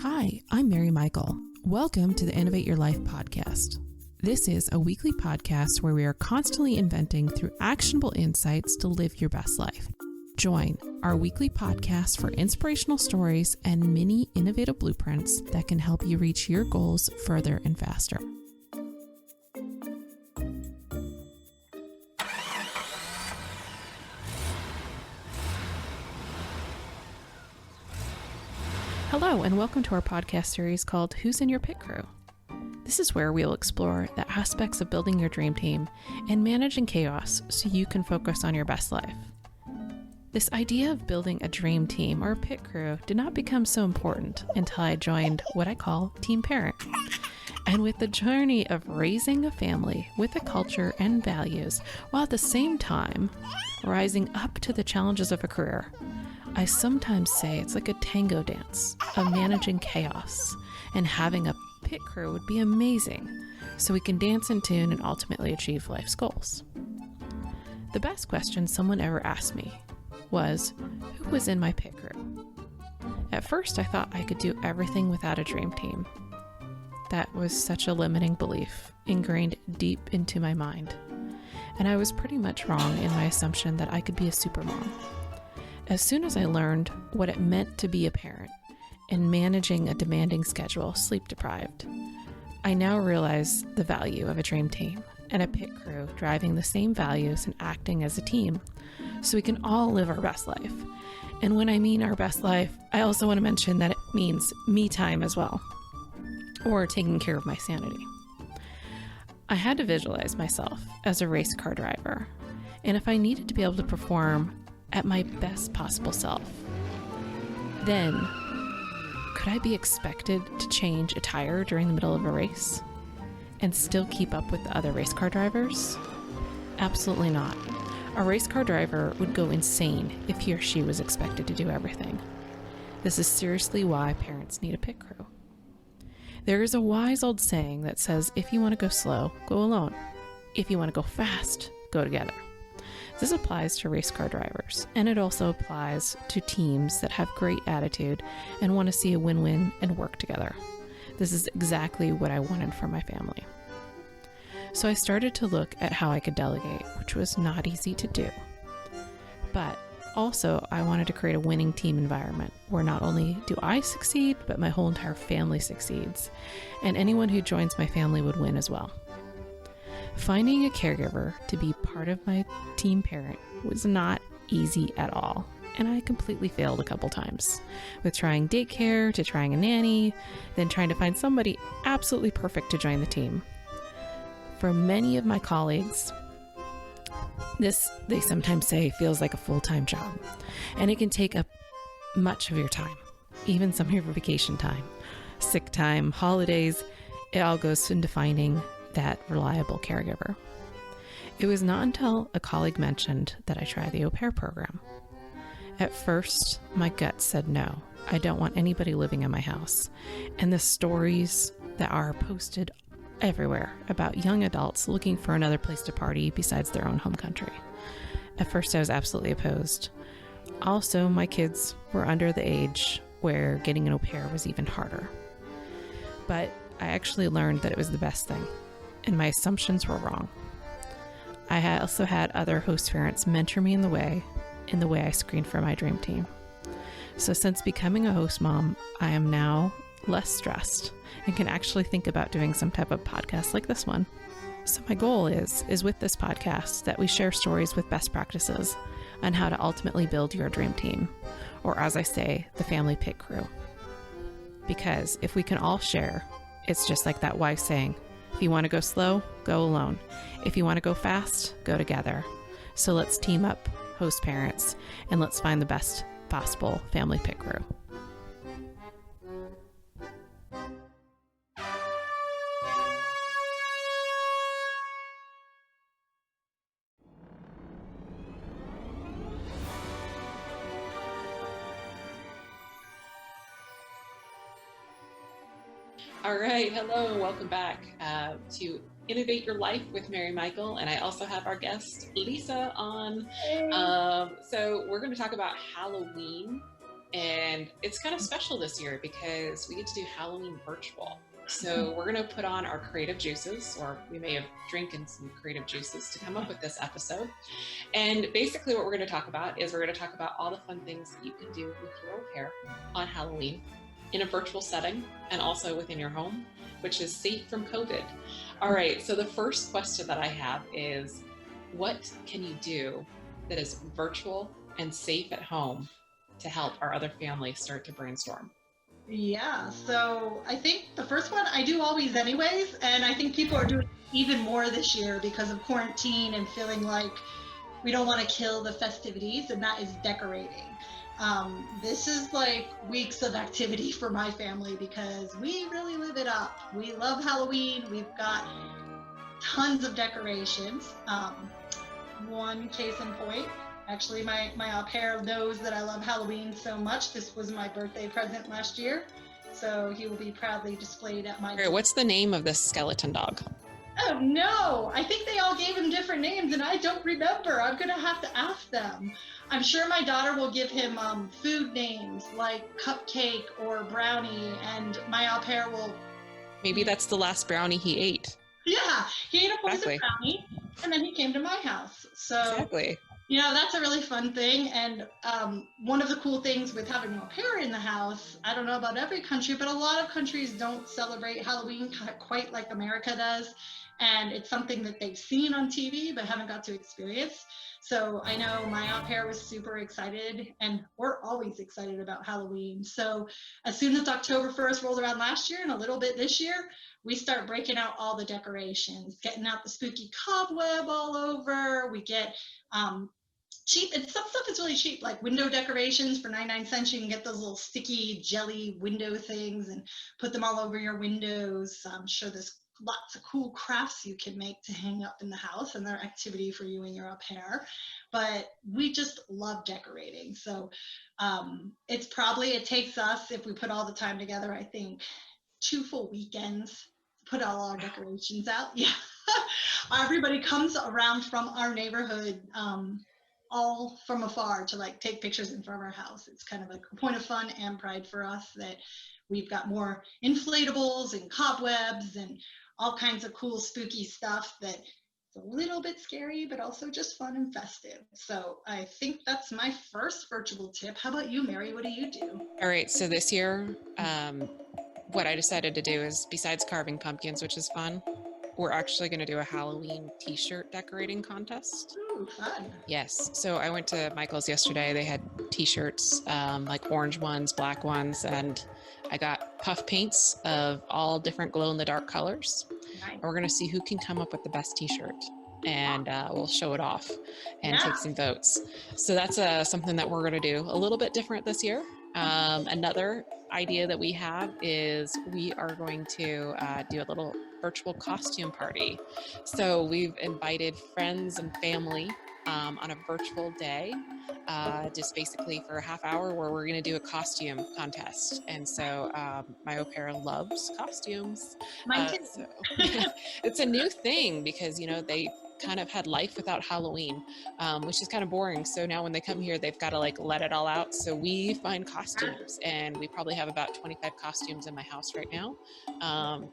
Hi, I'm Mary Michael. Welcome to the Innovate Your Life podcast. This is a weekly podcast where we are constantly inventing through actionable insights to live your best life. Join our weekly podcast for inspirational stories and mini innovative blueprints that can help you reach your goals further and faster. Hello, and welcome to our podcast series called Who's in Your Pit Crew? This is where we'll explore the aspects of building your dream team and managing chaos so you can focus on your best life. This idea of building a dream team or a pit crew did not become so important until I joined what I call Team Parent. And with the journey of raising a family with a culture and values, while at the same time rising up to the challenges of a career, I sometimes say it's like a tango dance of managing chaos, and having a pit crew would be amazing so we can dance in tune and ultimately achieve life's goals. The best question someone ever asked me was, who was in my pit crew? At first, I thought I could do everything without a dream team. That was such a limiting belief ingrained deep into my mind, and I was pretty much wrong in my assumption that I could be a supermom. As soon as I learned what it meant to be a parent and managing a demanding schedule, sleep deprived, I now realize the value of a dream team and a pit crew driving the same values and acting as a team so we can all live our best life. And when I mean our best life, I also want to mention that it means me time as well, or taking care of my sanity. I had to visualize myself as a race car driver, and if I needed to be able to perform at my best possible self, then could I be expected to change a tire during the middle of a race and still keep up with the other race car drivers? Absolutely not. A race car driver would go insane if he or she was expected to do everything. This is seriously why parents need a pit crew. There is a wise old saying that says, if you want to go slow, go alone. If you want to go fast, go together. This applies to race car drivers, and it also applies to teams that have great attitude and want to see a win-win and work together. This is exactly what I wanted for my family. So I started to look at how I could delegate, which was not easy to do. But also, I wanted to create a winning team environment where not only do I succeed, but my whole entire family succeeds, and anyone who joins my family would win as well. Finding a caregiver to be part of my team parent was not easy at all, and I completely failed a couple times, with trying daycare to trying a nanny, then trying to find somebody absolutely perfect to join the team. For many of my colleagues, this, they sometimes say, feels like a full-time job, and it can take up much of your time, even some of your vacation time, sick time, holidays. It all goes into finding that reliable caregiver. It was not until a colleague mentioned that I try the AuPair program. At first, my gut said no, I don't want anybody living in my house. And the stories that are posted everywhere about young adults looking for another place to party besides their own home country. At first, I was absolutely opposed. Also, my kids were under the age where getting an au pair was even harder. But I actually learned that it was the best thing, and my assumptions were wrong. I also had other host parents mentor me in the way I screened for my dream team. So since becoming a host mom, I am now less stressed and can actually think about doing some type of podcast like this one. So my goal is with this podcast that we share stories with best practices on how to ultimately build your dream team, or as I say, the family pit crew. Because if we can all share, it's just like that wise saying, if you want to go slow, go alone. If you want to go fast, go together. So let's team up, host parents, and let's find the best possible family pit crew. All right, hello, and welcome back to Innovate Your Life with Mary Michael, and I also have our guest Lisa on. So we're going to talk about Halloween And it's kind of special this year because we get to do Halloween virtual. So we're going to put on our creative juices, or we may have drinking some creative juices to come up with this episode. And basically what we're going to talk about is we're going to talk about all the fun things that you can do with your AuPair on Halloween in a virtual setting and also within your home, which is safe from COVID. All right, so the first question that I have is, what can you do that is virtual and safe at home to help our other families start to brainstorm? Yeah, so I think the first one I do always anyways, and I think people are doing even more this year because of quarantine and feeling like we don't want to kill the festivities, and that is decorating. This is like weeks of activity for my family because we really live it up. We love Halloween. We've got tons of decorations. One case in point, actually my au pair knows that I love Halloween so much. This was my birthday present last year, so he will be proudly displayed at my All right, what's the name of this skeleton dog? Oh no, I think they all gave him different names and I don't remember. I'm gonna have to ask them. I'm sure my daughter will give him food names like Cupcake or Brownie, and my au pair will... Maybe that's the last brownie he ate. Yeah, he ate a poison Exactly. brownie and then he came to my house. So Exactly. you know, that's a really fun thing. And one of the cool things with having an au pair in the house, I don't know about every country, but a lot of countries don't celebrate Halloween quite like America does. And it's something that they've seen on TV, but haven't got to experience. So I know my au pair was super excited, and we're always excited about Halloween. So as soon as October 1st rolled around last year and a little bit this year, we start breaking out all the decorations, getting out the spooky cobweb all over. We get cheap, and some stuff is really cheap, like window decorations for 99 cents. You can get those little sticky jelly window things and put them all over your windows. I'm sure there's lots of cool crafts you can make to hang up in the house, and they're activity for you and your au pair. But we just love decorating. So it takes us, if we put all the time together, I think 2 full weekends to put all our decorations out. Yeah. Everybody comes around from our neighborhood, all from afar, to like take pictures in front of our house. It's kind of a point of fun and pride for us that we've got more inflatables and cobwebs and all kinds of cool spooky stuff that it's a little bit scary, but also just fun and festive. So I think that's my first virtual tip. How about you, Mary? What do you do? All right, so this year, what I decided to do is, besides carving pumpkins, which is fun, we're actually going to do a Halloween t-shirt decorating contest. Ooh, fun. Yes. So I went to Michael's yesterday. They had t-shirts, like orange ones, black ones, and I got puff paints of all different glow-in-the-dark colors. Nice. And we're going to see who can come up with the best t-shirt. And we'll show it off and take some votes. So that's something that we're going to do a little bit different this year. Another idea that we have is we are going to do a little virtual costume party. So we've invited friends and family on a virtual day, just basically for a half hour, where we're going to do a costume contest. And so my au pair loves costumes. Mine too. So it's a new thing because, you know, they kind of had life without Halloween, which is kind of boring. So now when they come here, they've got to like let it all out. So we find costumes, and we probably have about 25 costumes in my house right now.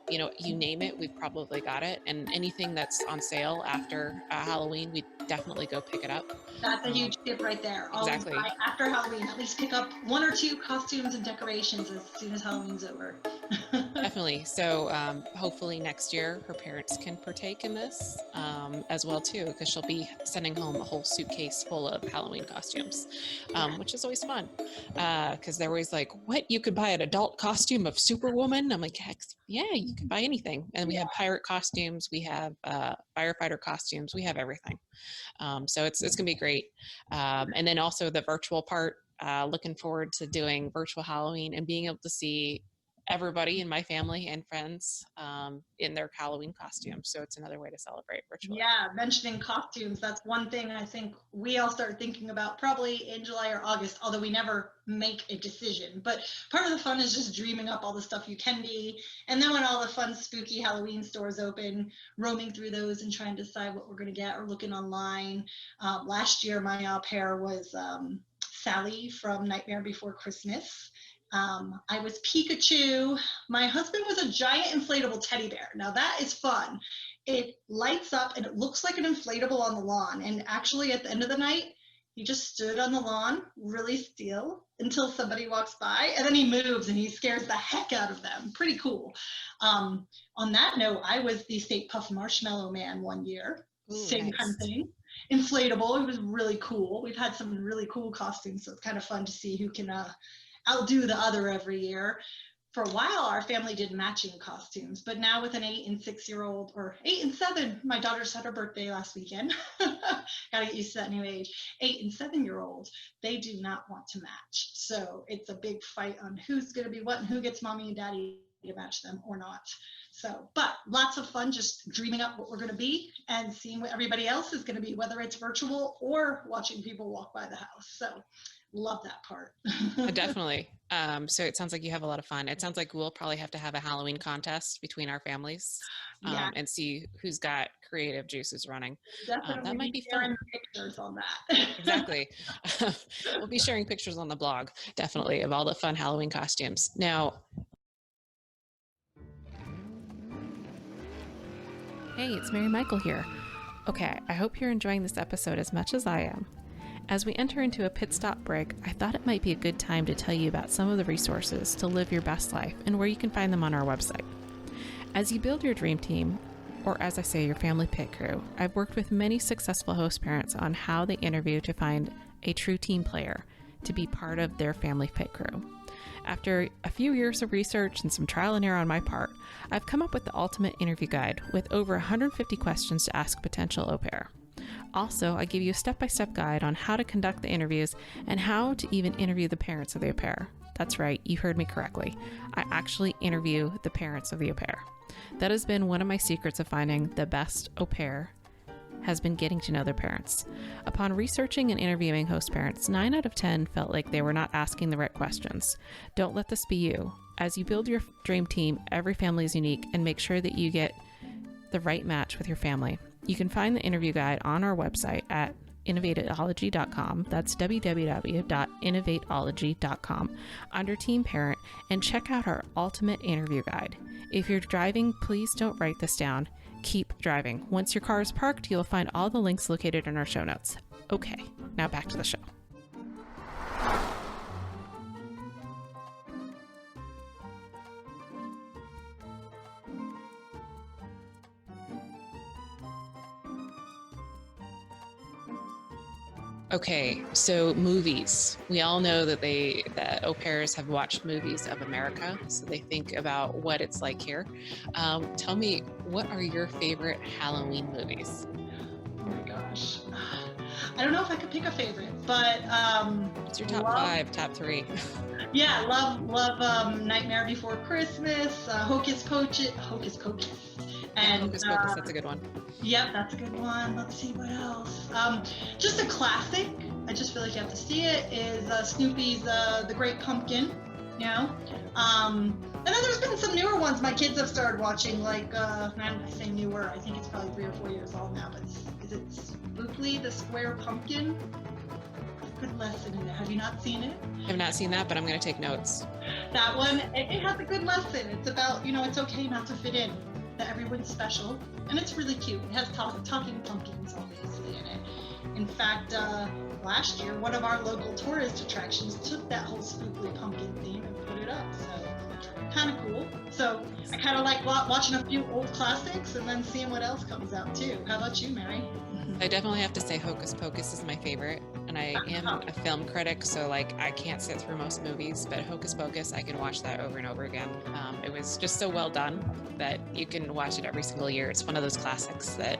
You know, you name it, we've probably got it. And anything that's on sale after Halloween, we definitely go pick it up. That's a huge tip right there. Exactly. After Halloween, at least pick up 1 or 2 costumes and decorations as soon as Halloween's over. Definitely. So hopefully next year her parents can partake in this as well too, because she'll be sending home a whole suitcase full of Halloween costumes, which is always fun, because they're always like, what, you could buy an adult costume of Superwoman? I'm like, heck yeah, you can buy anything. And we have pirate costumes, we have firefighter costumes, we have everything. So it's gonna be great. And then also the virtual part, looking forward to doing virtual Halloween and being able to see everybody in my family and friends in their Halloween costumes. So it's another way to celebrate virtually. Yeah, mentioning costumes, that's one thing I think we all start thinking about probably in July or August, although we never make a decision. But part of the fun is just dreaming up all the stuff you can be. And then when all the fun, spooky Halloween stores open, roaming through those and trying to decide what we're going to get, or looking online. Last year, my au pair was Sally from Nightmare Before Christmas. I was Pikachu. My husband was a giant inflatable teddy bear. Now that is fun. It lights up and it looks like an inflatable on the lawn. And actually at the end of the night, he just stood on the lawn really still until somebody walks by, and then he moves and he scares the heck out of them. Pretty cool. On that note, I was the Stay Puft Marshmallow Man one year. Ooh, same nice. kind of thing. Inflatable. It was really cool. We've had some really cool costumes, so it's kind of fun to see who can outdo the other every year. For a while, our family did matching costumes, but now with an 8 and 6-year-old, or 8 and 7, my daughter just had her birthday last weekend. Gotta get used to that new age. 8 and 7-year-old, they do not want to match. So it's a big fight on who's gonna be what and who gets mommy and daddy to match them or not. So, but lots of fun just dreaming up what we're gonna be and seeing what everybody else is gonna be, whether it's virtual or watching people walk by the house. So love that part. Definitely. So it sounds like you have a lot of fun. It sounds like we'll probably have to have a Halloween contest between our families and see who's got creative juices running. That might be fun. Pictures on that. Exactly. We'll be sharing pictures on the blog, definitely, of all the fun Halloween costumes. Now, hey, it's Mary Michael here. Okay, I hope you're enjoying this episode as much as I am. As we enter into a pit stop break, I thought it might be a good time to tell you about some of the resources to live your best life and where you can find them on our website. As you build your dream team, or as I say, your family pit crew, I've worked with many successful host parents on how they interview to find a true team player to be part of their family pit crew. After a few years of research and some trial and error on my part, I've come up with the ultimate interview guide with over 150 questions to ask potential au pair. Also, I give you a step-by-step guide on how to conduct the interviews and how to even interview the parents of the au pair. That's right, you heard me correctly. I actually interview the parents of the au pair. That has been one of my secrets of finding the best au pair, has been getting to know their parents. Upon researching and interviewing host parents, 9 out of 10 felt like they were not asking the right questions. Don't let this be you. As you build your dream team, every family is unique, and make sure that you get the right match with your family. You can find the interview guide on our website at innovateology.com. That's www.innovateology.com under Team Parent, and check out our ultimate interview guide. If you're driving, please don't write this down. Keep driving. Once your car is parked, you'll find all the links located in our show notes. Okay, now back to the show. Okay, so movies. We all know that au pairs have watched movies of America, so they think about what it's like here. Tell me, what are your favorite Halloween movies? Oh my gosh. I don't know if I could pick a favorite, but what's your top 5, top 3? Yeah, love Nightmare Before Christmas, Hocus Pocus, and Hocus Pocus, that's a good one. Yep, that's a good one. Let's see what else. Just a classic. I just feel like you have to see it. Is Snoopy's The Great Pumpkin. You know, and then there's been some newer ones my kids have started watching. Like, I say newer. I think it's probably 3 or 4 years old now. But is it Spookly the Square Pumpkin? Good lesson in it. Have you not seen it? I have not seen that, but I'm going to take notes. That one, it has a good lesson. It's about, it's okay not to fit in, that everyone's special, and it's really cute. It has talking pumpkins, obviously, in it. In fact, last year, one of our local tourist attractions took that whole Spookly pumpkin theme and put it up, so kind of cool. So I kind of like watching a few old classics and then seeing what else comes out, too. How about you, Mary? I definitely have to say Hocus Pocus is my favorite, and I am a film critic, so I can't sit through most movies, but Hocus Pocus, I can watch that over and over again. It was just so well done that you can watch it every single year. It's one of those classics that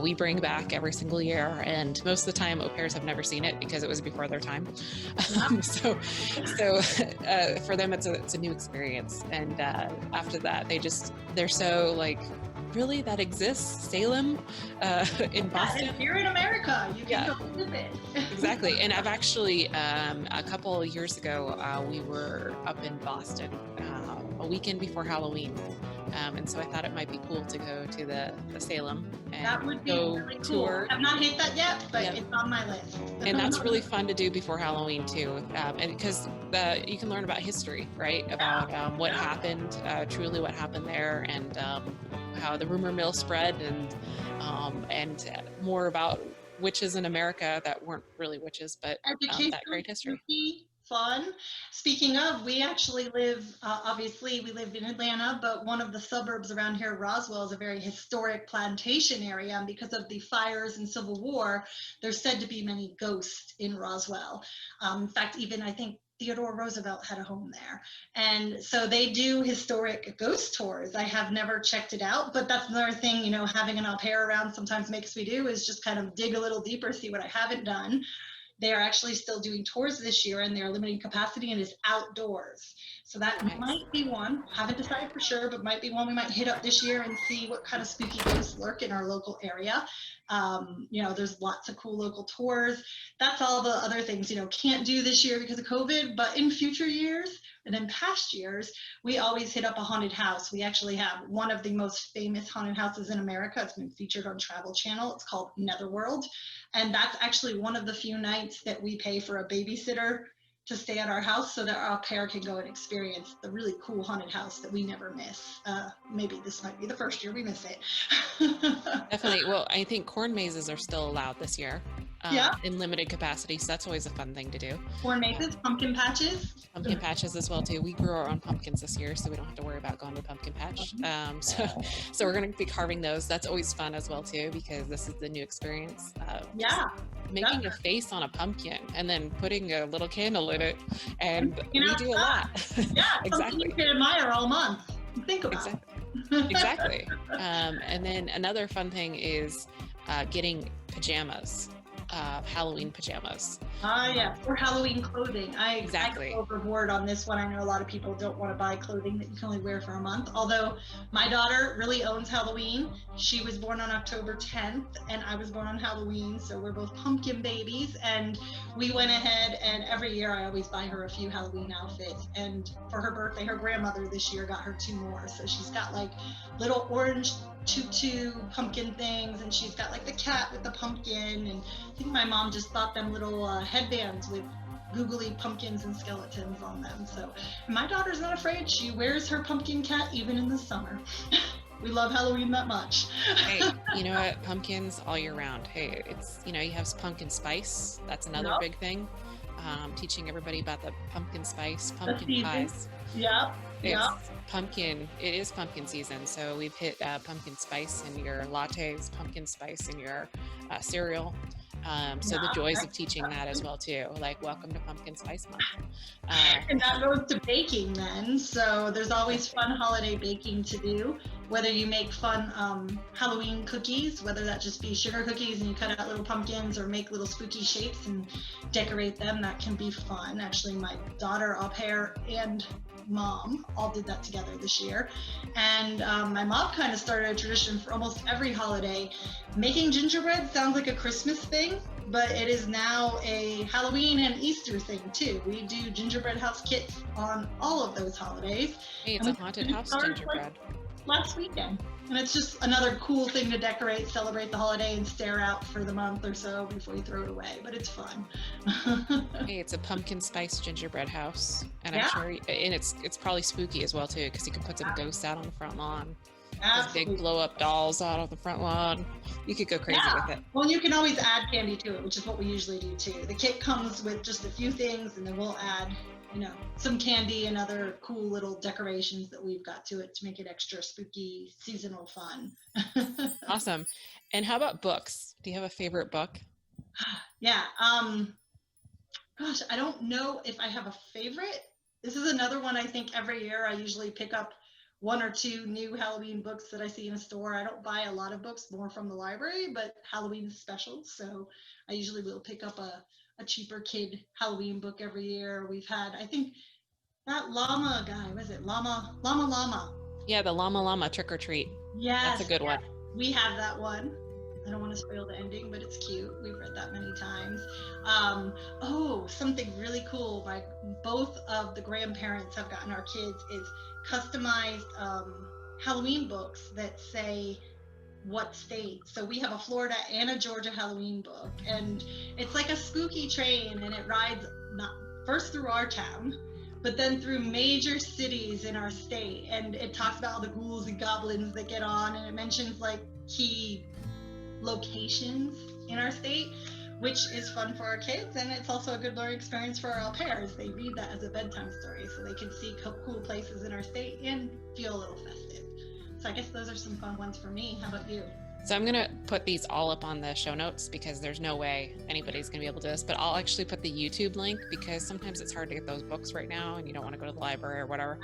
we bring back every single year, and most of the time au pairs have never seen it because it was before their time. So for them it's a new experience, and after that they're so really, that exists? Salem in Boston? Yeah, here in America, you can go visit. Exactly. And I've actually, a couple years ago, we were up in Boston a weekend before Halloween And so I thought it might be cool to go to the Salem and That would be go really cool. tour. I've not hit that yet, but Yep. it's on my list. And that's really fun to do before Halloween too, and because you can learn about history, right? About what happened, truly what happened there, and how the rumor mill spread, and more about witches in America that weren't really witches, but that great history. Fun. Speaking of, we actually live, obviously we live in Atlanta, but one of the suburbs around here, Roswell, is a very historic plantation area. And because of the fires and Civil War, there's said to be many ghosts in Roswell. In fact, even I think Theodore Roosevelt had a home there. And so they do historic ghost tours. I have never checked it out, but that's another thing, you know, having an AuPair around sometimes makes me do, is just kind of dig a little deeper, see what I haven't done. They are actually still doing tours this year, and they're limiting capacity and is outdoors. So that might be one. Haven't decided for sure, but might be one we might hit up this year and see what kind of spooky ghosts lurk in our local area. You know, there's lots of cool local tours. That's all the other things, you know, can't do this year because of COVID, but in future years and in past years, we always hit up a haunted house. We actually have one of the most famous haunted houses in America. It's been featured on Travel Channel. It's called Netherworld. And that's actually one of the few nights that we pay for a babysitter to stay at our house so that our pair can go and experience the really cool haunted house that we never miss. Maybe this might be the first year we miss it. Definitely. Well, I think corn mazes are still allowed this year in limited capacity. So that's always a fun thing to do. Corn mazes, pumpkin patches. Pumpkin patches as well too. We grew our own pumpkins this year, so we don't have to worry about going to pumpkin patch. So we're going to be carving those. That's always fun as well too, because this is the new experience. Making a face on a pumpkin and then putting a little candle in it, and we do a lot. Yeah, exactly. You can admire all month. Think about it. Exactly. And then another fun thing is getting pajamas. Halloween pajamas. Yeah, or Halloween clothing. I Exactly. go overboard on this one. I know a lot of people don't want to buy clothing that you can only wear for a month. Although my daughter really owns Halloween. She was born on October 10th, and I was born on Halloween, so we're both pumpkin babies. And we went ahead, and every year I always buy her a few Halloween outfits. And for her birthday, her grandmother this year got her 2 more. So she's got like little orange tutu pumpkin things, and she's got like the cat with the pumpkin, and I think my mom just bought them little headbands with googly pumpkins and skeletons on them. So my daughter's not afraid. She wears her pumpkin cat even in the summer. We love Halloween that much. Hey, you know what? Pumpkins all year round. Hey, it's, you know, you have pumpkin spice. That's another big thing. Teaching everybody about the pumpkin spice, pumpkin pies. Pumpkin. It is pumpkin season, so we've hit pumpkin spice in your lattes, pumpkin spice in your cereal. So the joys of teaching that as well too, like welcome to Pumpkin Spice Month. And that goes to baking then. So there's always fun holiday baking to do, whether you make fun Halloween cookies, whether that just be sugar cookies and you cut out little pumpkins, or make little spooky shapes and decorate them. That can be fun. Actually, my daughter, AuPair, and mom all did that together this year. And my mom kind of started a tradition for almost every holiday. Making gingerbread sounds like a Christmas thing, but it is now a Halloween and Easter thing too. We do gingerbread house kits on all of those holidays. Hey, it's a haunted house gingerbread. Last weekend. And it's just another cool thing to decorate, celebrate the holiday, and stare out for the month or so before you throw it away. But it's fun. Hey, it's a pumpkin spice gingerbread house, and I'm sure, and it's probably spooky as well too, because you can put some ghosts out on the front lawn. Those big blow up dolls out on the front lawn. You could go crazy with it. Well, you can always add candy to it, which is what we usually do too. The kit comes with just a few things, and then we'll add, you know, some candy and other cool little decorations that we've got to it to make it extra spooky, seasonal fun. Awesome. And how about books? Do you have a favorite book? Yeah. Gosh, I don't know if I have a favorite. This is another one I think every year I usually pick up 1 or 2 new Halloween books that I see in a store. I don't buy a lot of books, more from the library, but Halloween is special. So I usually will pick up a cheaper kid Halloween book every year. We've had, I think, that llama guy, was it Llama? Yeah, the llama Trick or Treat. Yes. That's a good one. We have that one. I don't want to spoil the ending, but it's cute. We've read that many times. Something really cool. Both of the grandparents have gotten our kids is customized Halloween books that say what state. So we have a Florida and a Georgia Halloween book, and it's like a spooky train, and it rides not first through our town, but then through major cities in our state, and it talks about all the ghouls and goblins that get on, and it mentions like key locations in our state, which is fun for our kids, and it's also a good learning experience for our au pairs. They read that as a bedtime story, so they can see cool places in our state and feel a little festive. So I guess those are some fun ones for me. How about you? So I'm going to put these all up on the show notes because there's no way anybody's going to be able to do this, but I'll actually put the YouTube link because sometimes it's hard to get those books right now and you don't want to go to the library or whatever.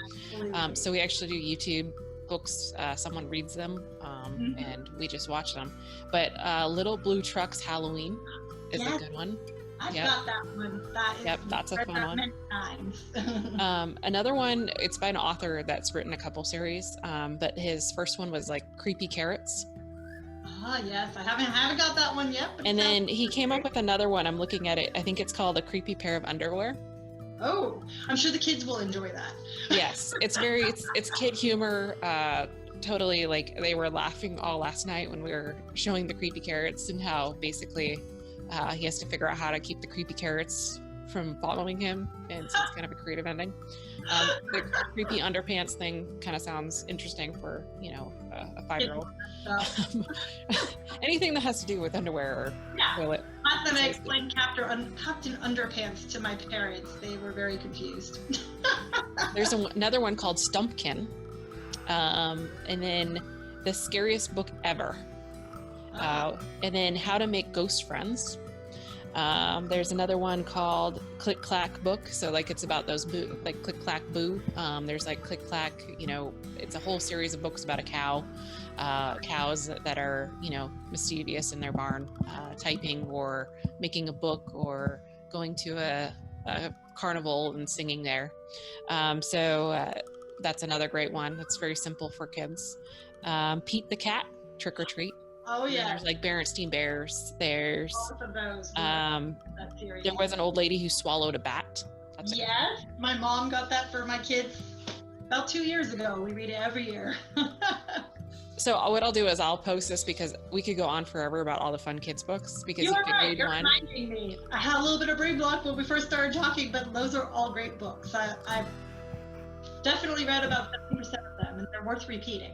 So we actually do YouTube books. Someone reads them and we just watch them. But Little Blue Truck's Halloween is a good one. I've got that one. That's a fun one. Many times. Another one, it's by an author that's written a couple series, but his first one was like Creepy Carrots. Oh yes, I haven't got that one yet. And then he came up with another one. I'm looking at it. I think it's called A Creepy Pair of Underwear. Oh, I'm sure the kids will enjoy that. Yes, it's kid humor. Totally, like they were laughing all last night when we were showing the creepy carrots and how basically he has to figure out how to keep the creepy carrots from following him, and so it's kind of a creative ending. The creepy underpants thing kind of sounds interesting for a 5-year-old. Anything that has to do with underwear or toilet. Last time I explained Captain Underpants to my parents, they were very confused. There's another one called Stumpkin, and then The Scariest Book Ever, and then How to Make Ghost Friends. There's another one called Click Clack Book. So like it's about those boo, like Click Clack Boo. There's like Click Clack, it's a whole series of books about a cow, cows that are, mischievous in their barn, typing or making a book or going to a carnival and singing there. So that's another great one. That's very simple for kids. Pete the Cat, Trick or Treat. Oh yeah. There's like Berenstein Bears. There's both of those. there was an old lady who swallowed a bat. Yes, my mom got that for my kids about 2 years ago. We read it every year. So what I'll do is I'll post this because we could go on forever about all the fun kids books because you could read You're one. reminding me. I had a little bit of brain block when we first started talking, but those are all great books. I've definitely read about 70% of them, and they're worth repeating.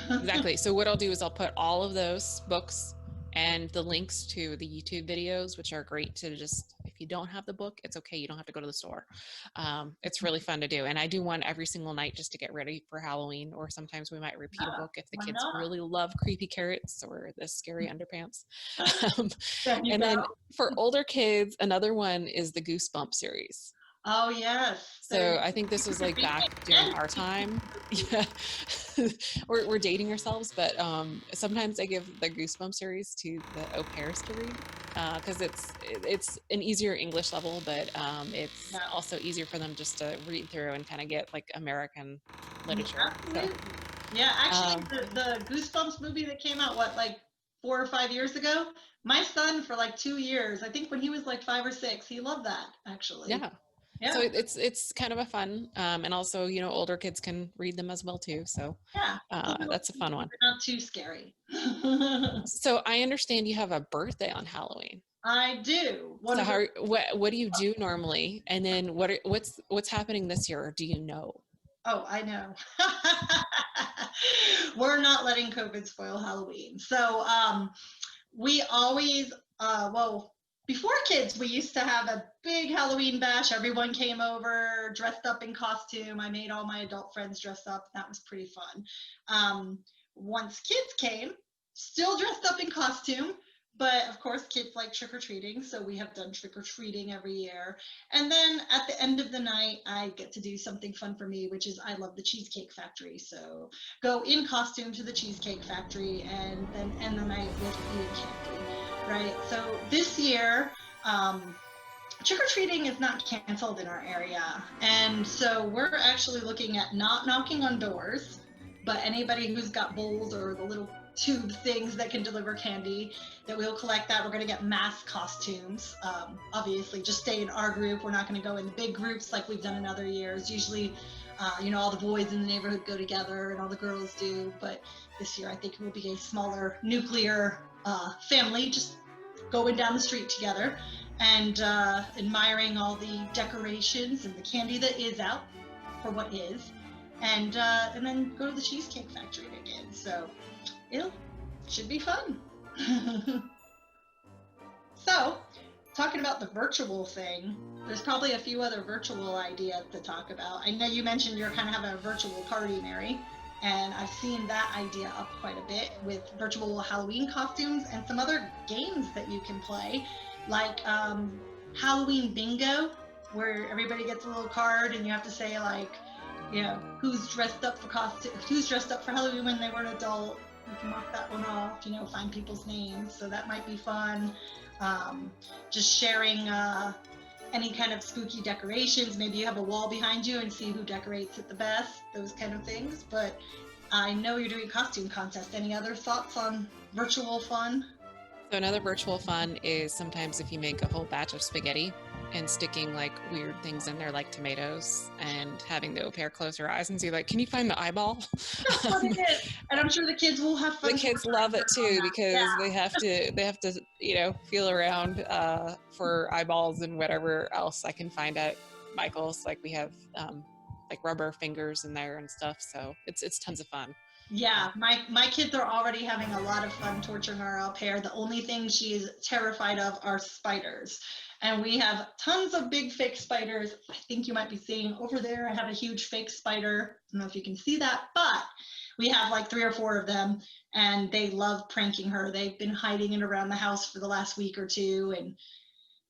Exactly. So what I'll do is I'll put all of those books and the links to the YouTube videos, which are great to just, if you don't have the book, it's okay. You don't have to go to the store. It's really fun to do. And I do one every single night just to get ready for Halloween, or sometimes we might repeat a book if the kids really love Creepy Carrots or the Scary Underpants. And then for older kids, another one is the Goosebump series. Oh yes. So I think this was like back during our time. Yeah, we're dating ourselves, but sometimes I give the Goosebumps series to the au pairs to read because it's an easier English level, but it's also easier for them just to read through and kind of get like American literature. So, yeah, actually, the Goosebumps movie that came out like 4 or 5 years ago. My son for like 2 years, I think when he was like 5 or 6, he loved that actually. Yeah. Yeah. So it's kind of a fun, and also, older kids can read them as well too. So that's a fun one. They're not too scary. So I understand you have a birthday on Halloween. I do. So what do you do normally? And then what's happening this year? Do you know? Oh, I know. We're not letting COVID spoil Halloween. So we always, before kids, we used to have a big Halloween bash. Everyone came over dressed up in costume. I made all my adult friends dress up. That was pretty fun. Once kids came, still dressed up in costume, but of course kids like trick-or-treating, so we have done trick-or-treating every year. And then at the end of the night, I get to do something fun for me, which is I love the Cheesecake Factory. So go in costume to the Cheesecake Factory and then end the night with eating candy. Right. So this year, trick-or-treating is not canceled in our area. And so we're actually looking at not knocking on doors, but anybody who's got bowls or the little tube things that can deliver candy, that we'll collect that. We're going to get mass costumes. Obviously, just stay in our group. We're not going to go in big groups like we've done in other years. Usually All the boys in the neighborhood go together and all the girls do. But this year, I think it will be a smaller nuclear family, just going down the street together and admiring all the decorations and the candy that is out for what is, and then go to the Cheesecake Factory again. So it should be fun. So, talking about the virtual thing, there's probably a few other virtual ideas to talk about. I know you mentioned you're kind of having a virtual party, Mary, and I've seen that idea up quite a bit with virtual Halloween costumes and some other games that you can play, like Halloween bingo, where everybody gets a little card and you have to say like, who's dressed up for Halloween when they were an adult. You can mark that one off, find people's names. So that might be fun. Just sharing any kind of spooky decorations. Maybe you have a wall behind you and see who decorates it the best, those kind of things. But I know you're doing costume contest. Any other thoughts on virtual fun? So another virtual fun is sometimes if you make a whole batch of spaghetti and sticking like weird things in there like tomatoes and having the AuPair close her eyes and see like, can you find the eyeball? That's what it is. And I'm sure the kids will have fun. The kids love it too because they have to feel around for eyeballs and whatever else I can find at Michael's. Like we have like rubber fingers in there and stuff. So it's tons of fun. Yeah, my kids are already having a lot of fun torturing our AuPair. The only thing she's terrified of are spiders. And we have tons of big fake spiders. I think you might be seeing over there, I have a huge fake spider. I don't know if you can see that, but we have like 3 or 4 of them and they love pranking her. They've been hiding it around the house for the last week or two and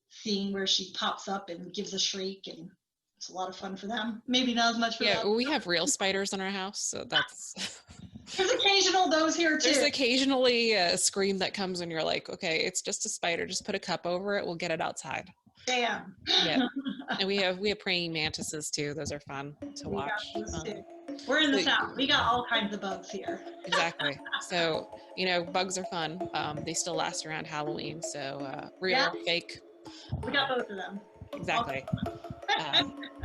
seeing where she pops up and gives a shriek, and it's a lot of fun for them. Maybe not as much for them. We have real spiders in our house, so that's... There's occasional those here too. There's occasionally a scream that comes and you're like, okay, it's just a spider. Just put a cup over it. We'll get it outside. Damn. Yeah. And we have praying mantises too. Those are fun to watch. We're in the South. We got all kinds of bugs here. Exactly. So, bugs are fun. They still last around Halloween. So real, fake. We got both of them. Exactly.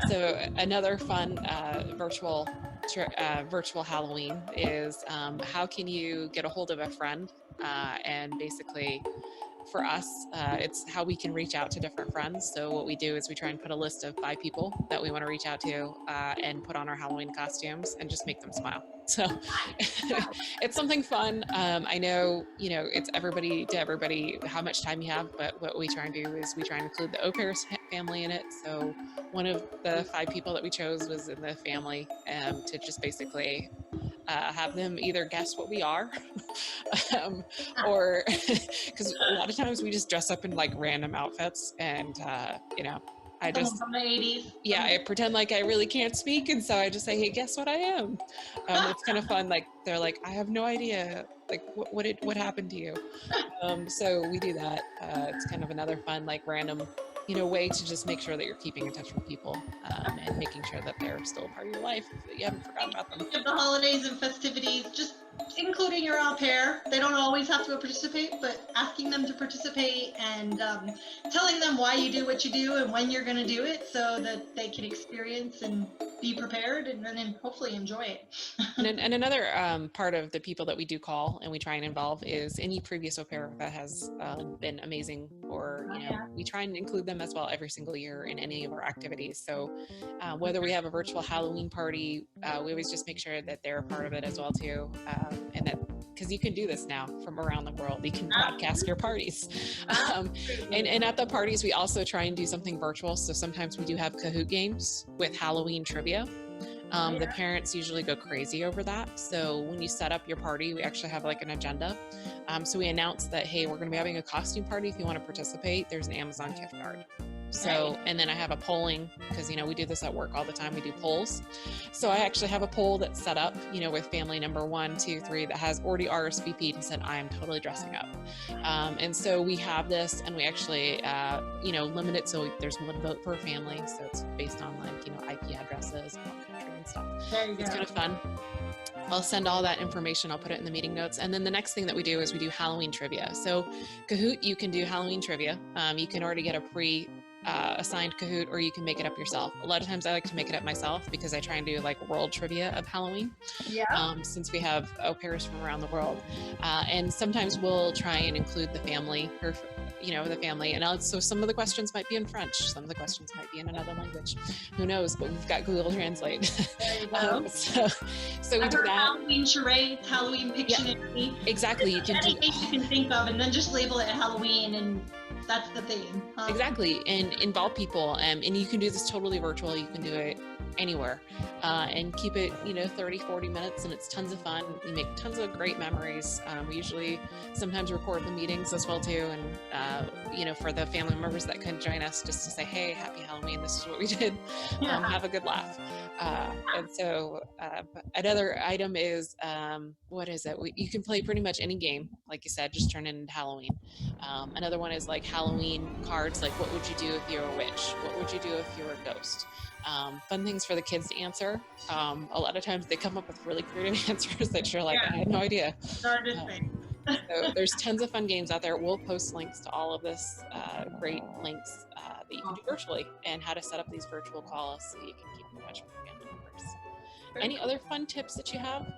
So another fun virtual Halloween is how can you get a hold of a friend and basically for us it's how we can reach out to different friends. So what we do is we try and put a list of 5 people that we want to reach out to and put on our Halloween costumes and just make them smile. So it's something fun. I know, it's everybody to everybody how much time you have, but what we try and do is we try and include the AuPair family in it. So one of the 5 people that we chose was in the family to just basically have them either guess what we are or because a lot of times we just dress up in like random outfits and I just from the 80s. Yeah, I pretend like I really can't speak, and so I just say, hey, guess what I am. It's kind of fun. Like they're like, I have no idea, like what happened to you. So we do that. It's kind of another fun like random way to just make sure that you're keeping in touch with people and making sure that they're still a part of your life, that you haven't forgotten about them. The holidays and festivities, just including your AuPair. They don't always have to participate, but asking them to participate and telling them why you do what you do and when you're going to do it so that they can experience and be prepared and then hopefully enjoy it. and another part of the people that we do call and we try and involve is any previous AuPair that has been amazing, or we try and include them as well every single year in any of our activities. So whether we have a virtual Halloween party, we always just make sure that they're a part of it as well too, and that because you can do this now from around the world, you can podcast your parties, and at the parties we also try and do something virtual. So sometimes we do have Kahoot games with Halloween trivia. The parents usually go crazy over that. So when you set up your party, we actually have like an agenda. So we announce that, hey, we're going to be having a costume party. If you want to participate, there's an Amazon gift card. So, and then I have a polling because, we do this at work all the time. We do polls. So I actually have a poll that's set up, with family number 1, 2, 3 that has already RSVP'd and said, I am totally dressing up. And so we have this and we actually, limit it. So there's 1 vote per family. So it's based on like, IP addresses and country and stuff. It's kind of fun. I'll send all that information. I'll put it in the meeting notes. And then the next thing that we do is we do Halloween trivia. So Kahoot, you can do Halloween trivia. You can already get a assigned Kahoot, or you can make it up yourself. A lot of times I like to make it up myself because I try and do like world trivia of Halloween. Since we have AuPairs from around the world. And sometimes we'll try and include the family, or the family. And so some of the questions might be in French, some of the questions might be in another language. Who knows? But we've got Google Translate. So we do that. Halloween charades, Halloween Pictionary. Yeah, exactly. You can anything you can think of, and then just label it Halloween, and that's the theme. Exactly, and involve people, and you can do this totally virtual. You can do it anywhere, and keep it 30-40 minutes, and it's tons of fun. We make tons of great memories. We usually sometimes record the meetings as well too, and for the family members that couldn't join us, just to say, hey, happy Halloween, this is what we did. Have a good laugh. And so another item is what is it? You can play pretty much any game, like you said, just turn it into Halloween. Another one is like Halloween cards, like what would you do if you were a witch? What would you do if you were a ghost? Fun things for the kids to answer. A lot of times they come up with really creative answers that you're like, I had no idea. So there's tons of fun games out there. We'll post links to all of this, great links that you can do virtually, and how to set up these virtual calls so you can keep in touch with your family members. Any other fun tips that you have?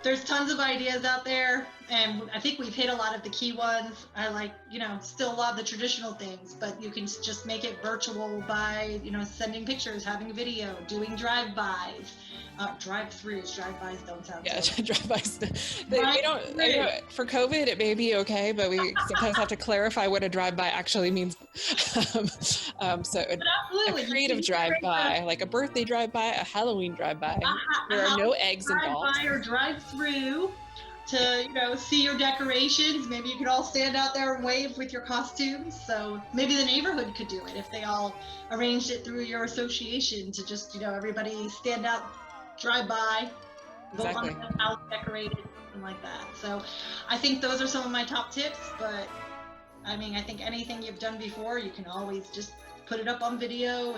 There's tons of ideas out there, and I think we've hit a lot of the key ones. I still love the traditional things, but you can just make it virtual by, sending pictures, having a video, doing drive-bys, drive-throughs. Drive-bys don't sound so drive-bys. They don't. For COVID, it may be okay, but we sometimes have to clarify what a drive-by actually means. So a creative drive-by, like a birthday drive-by, a Halloween drive-by. There are no eggs involved. Drive-by or drive-through to see your decorations. Maybe you could all stand out there and wave with your costumes. So maybe the neighborhood could do it if they all arranged it through your association to just everybody stand out, drive by, exactly. Go on the house decorated, something like that. So I think those are some of my top tips, but I think anything you've done before, you can always just put it up on video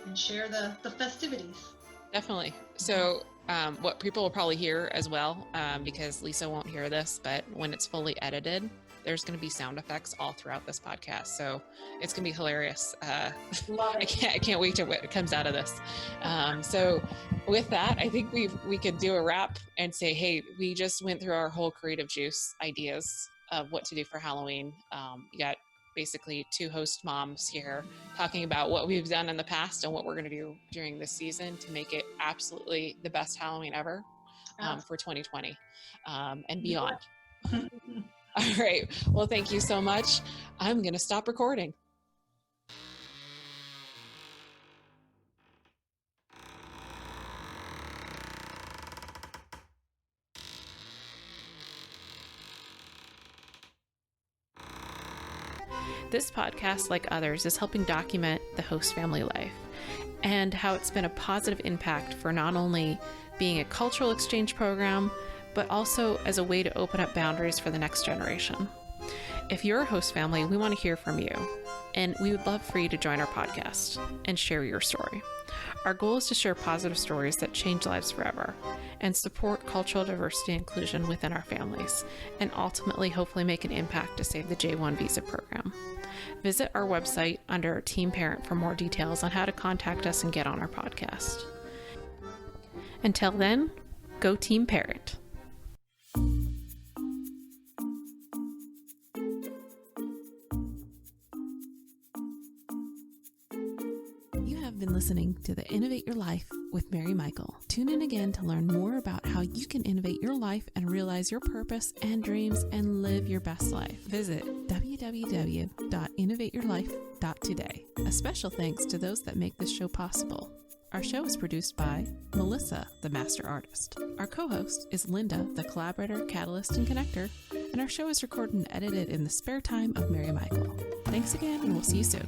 and share the festivities. Definitely. So what people will probably hear as well, because Lisa won't hear this, but when it's fully edited, there's going to be sound effects all throughout this podcast. So it's going to be hilarious. Love it. I can't wait to what comes out of this. So with that, I think we could do a wrap and say, hey, we just went through our whole creative juice ideas of what to do for Halloween. You got basically two host moms here talking about what we've done in the past and what we're going to do during this season to make it absolutely the best Halloween ever for 2020 and beyond. All right. Well, thank you so much. I'm going to stop recording. This podcast, like others, is helping document the host family life and how it's been a positive impact for not only being a cultural exchange program, but also as a way to open up boundaries for the next generation. If you're a host family, we want to hear from you, and we would love for you to join our podcast and share your story. Our goal is to share positive stories that change lives forever and support cultural diversity and inclusion within our families, and ultimately hopefully make an impact to save the J-1 visa program. Visit our website under Team Parent for more details on how to contact us and get on our podcast. Until then, go Team Parent. You have been listening to the Innovate Your Life with Mary Michael. Tune in again to learn more about how you can innovate your life and realize your purpose and dreams and live your best life. Visit www.innovateyourlife.today. A special thanks to those that make this show possible. Our show is produced by Melissa, the master artist. Our co-host is Linda, the collaborator, catalyst, and connector. And our show is recorded and edited in the spare time of Mary Michael. Thanks again, and we'll see you soon.